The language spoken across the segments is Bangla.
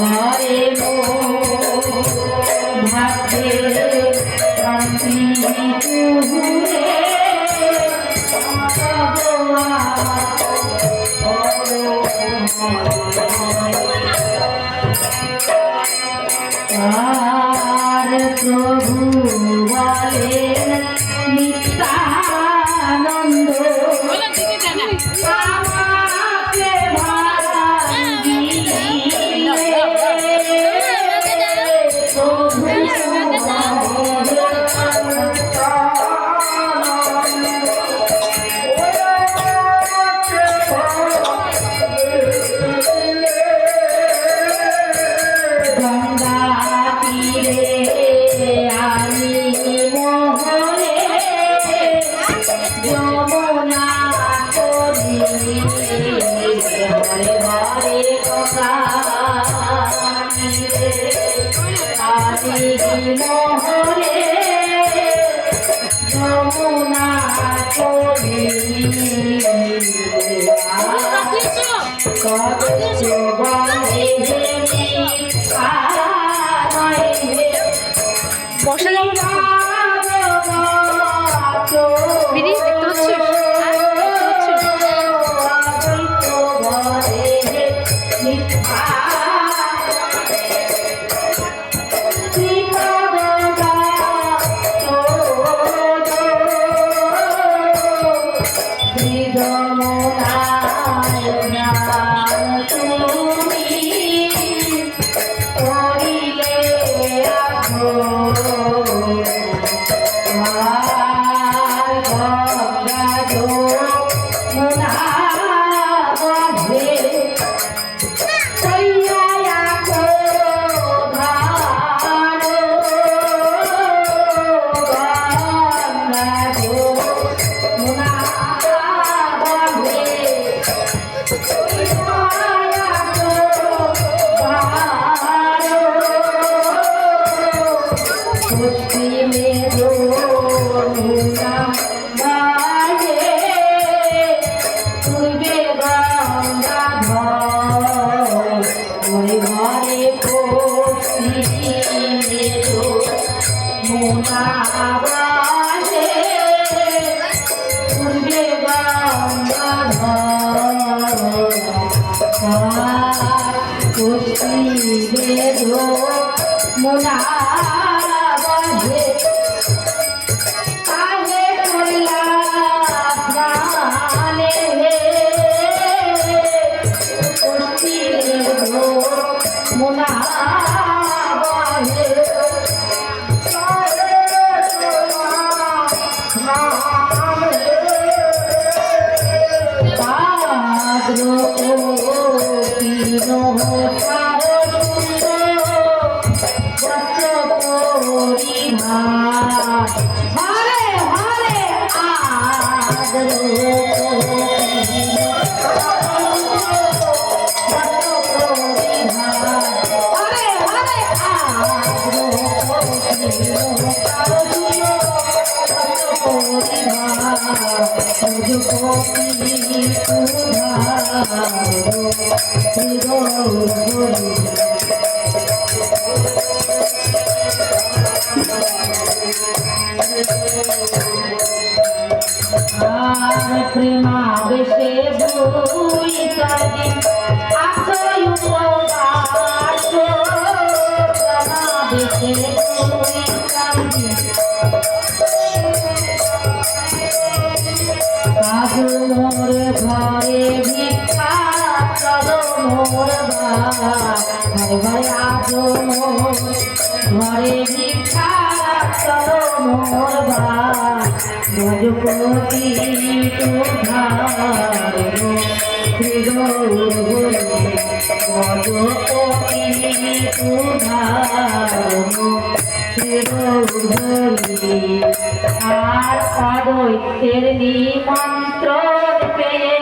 ঘরে ভাগ্যে শান্তি তুহুরে আর প্রভু বলেন নিত্যানন্দ আমাকে ভাঙিলে প্রভু গঙ্গা তীরে আমি মোহরে যমুনা করি ঘরে ঘরে গঙ্গা তীরে আমি মোহরে যমুনা করি বসে যাও দিদি, দেখতে পাচ্ছিস? প্রেমা বেশে বই কাজে আশ্রয় উপবাস প্রেমা বেশে বই কাজে আজ মোর ঘরে ভিক্ষা চলো মোর ঘরে ঘরে আজ মোর ঘরে ভিক্ষা চলো মোর ভজপতি তুধার শ্রী গৌর ভজপতি তুধার শ্রী গৌর আর অদ্বৈতের নিমন্ত্রণ পেয়ে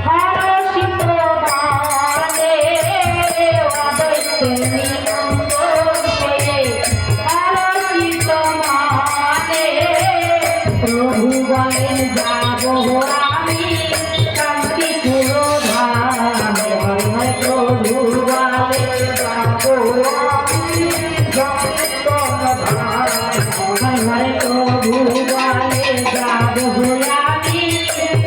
হরষিত মানে অদ্বৈতের নিমন্ত্রণ পেয়ে হরষিত মানে প্রভু বলেন যাব আমি শান্তি পুরো ধামে। প্রভু বলেন যাব ঘরে প্রভু বলে যাব আমি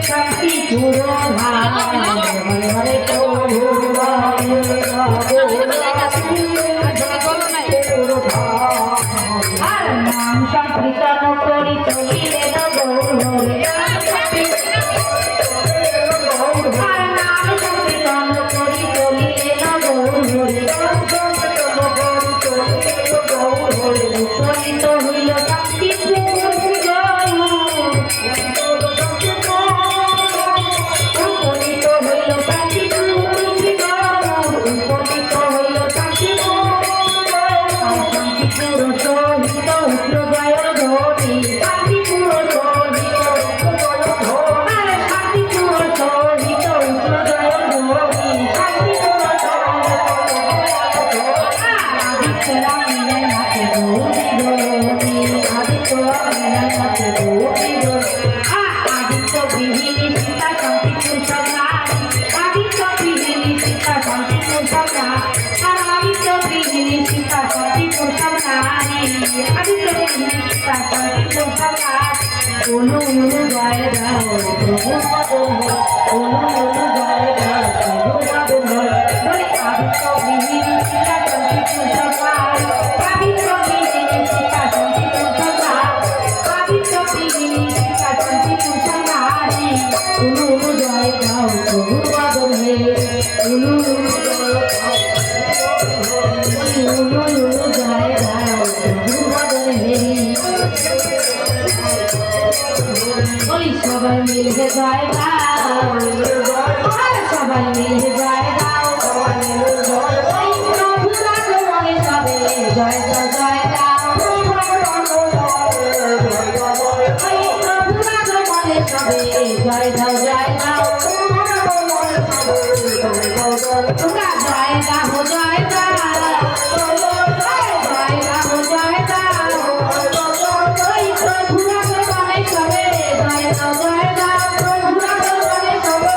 শান্তি পুরো ঘরে প্রভু বলে আর নাম সংকীর্তন করি চলিলে গৌরে আর নাম সংকীর্তন করি চলিলে গৌরে উপনীত হইল শান্তি উপনীত হইল শান্তি উপনীত হইল শান্তি শান্তিপুর সহিত উগ্রজয় ধরি শান্তিপুর সহিত আরে শান্তিপুর সহিত উগ্রজয় ধরি শান্তিপুর আদিত্য রামিনের হাতে গৌরী গৌরী আদিত্য রামিনের হাতে গৌরী গৌরী আদিত্য গৃহিণী সীতা শান্তিপুর সভা আদিত্য গৃহিণী সীতা শান্তিপুর সভা আর আদিত্য গৃহিণী সীতা শান্তিপুর সভা আদিত্য গৃহিণী সীতা শান্তিপুর সভা অনু অনু জয় দাও প্রভু পদম অনু অনু জয় দাও প্রভু পদম বলে আদিত্য গৃহিণী সীতা শান্তিপুর সভা আদিত্য গৃহিণী সীতা শান্তিপুর সভা আদিত্য গৃহিণী সীতা শান্তিপুর সভা অনু অনু জয় দাও প্রভু পদম অনু অনু জয় দাও জয় দাও প্রভু পদম ওই সবাই মিলে জয় দাও সবাই মিলে জয় দাও ওই প্রভু রাগমনে সবে জয় দাও জয় দাও ওই প্রভু রাগমনে সবে জয় দাও জয় দাও তোমরা জয় দাও জয় দাও জয় দাও জয় দাও ওই প্রভু রাগমনে সবে জয় দাও জয় দাও প্রভু রাগমনে সবে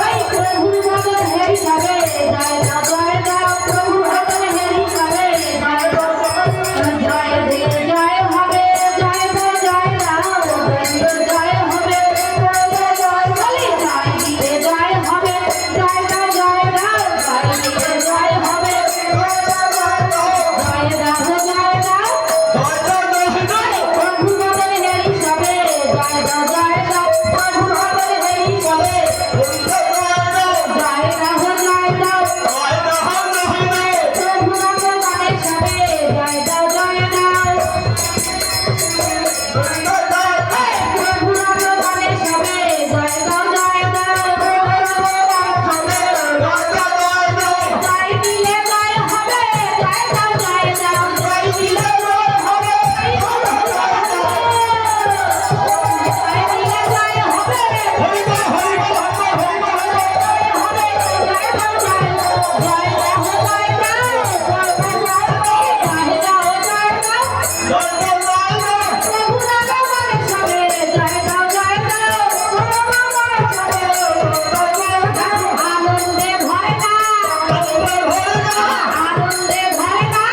ওই প্রভু ভগত হেরি সবে জয় দাও জয় দাও প্রভু ভগত হেরি সবে জয় দাও জয় দিল জয় হবে জয় দাও জয় দাও জয় হবে জয় বলি জয় দিলে জয় হবে জয় দাও জয় দাও জয় দিলে জয় হবে জয় দাও জয় দাও প্রভু ভগত হেরি সবে জয় দাও জয় দাও প্রভু ভগত হেরি সবে জয় দাও জয় দাও প্রভু ভগত মানে সবে জয় দাও জয় দাও প্রভু ভগত মানে সবে জয় দাও জয় দাও জয় দিলে জয় হবে জয় দাও জয় দাও জয় দিলে জয় হবে জয় দিলে জয় হবে আনন্দে ভরে না আনন্দে ভরে না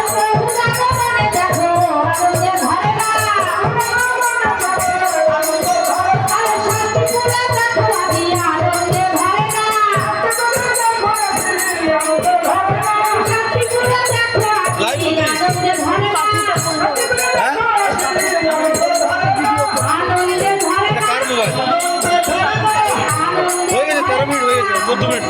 প্রভু রাগমনে দেখো আনন্দে ভরে না আর শান্তিপুরে দেখো আমি আনন্দে ভরে না শান্তিপুরে দেখো আমি আনন্দে ভরে না আনন্দে ভরে না হয়ে গেছে 13 মিনিট হয়ে গেছে 14 মিনিট